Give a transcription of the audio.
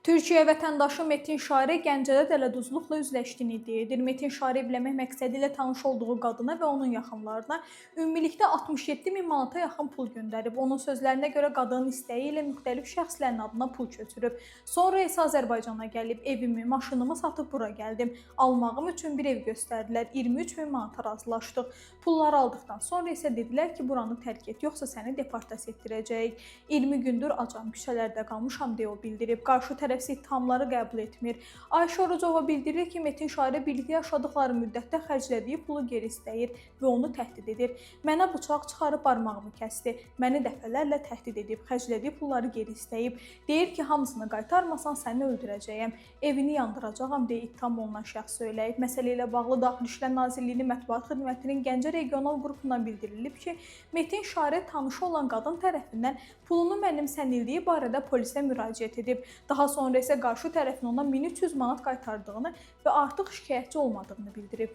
Türkiyə vətəndaşı Metin Şairə Gəncədə dələduzluqla üzləşdiyini iddia edir. Metin Şairə evlənmək məqsədi ilə tanış olduğu qadına və onun yaxınlarına ümumilikdə 67 min manata yaxın pul göndərib. Onun sözlərinə görə qadının istəyi ilə müxtəlif şəxslərin adına pul köçürüb. Sonra isə Azərbaycana gəlib, evimi, maşınımı satıb bura gəldim. Almağım üçün bir ev göstərdilər. 23 min manata razılaşdıq. Pulları aldıqdan sonra isə dedilər ki, buranı tərk et, yoxsa səni deportasiya etdirəcəyik. 20 gündür acam, küçələrdə qalmışam deyə o bildirib. Qarşı tərəf isə ittihamları qəbul etmir. Ayşə Orucova bildirir ki, Metin Şairə birlikdə yaşadıkları müddətdə xərclədiyi pulu geri istəyir və onu təhdid edir. Mənə bıçaq çıxarıb barmağımı kəsdi. Məni dəfələrlə təhdid edib, xərclədiyi pulları geri istəyib. Deyir ki, hamısını qaytarmasan səni öldürəcəyəm, evini yandıracağam deyə ittiham olunan şəxs söyləyib. Məsələ ilə bağlı Daxili İşlər Nazirliyinin Mətbuat Xidmətinin Gəncə regional qrupundan bildirilib ki, Metin Şairə tanışı olan qadın tərəfindən pulunu mənimsənildiyi barədə polisə müraciət edib. Daha sonra isə qarşı tərəfin ona 1300 manat qaytardığını və artıq şikayətçi olmadığını bildirib.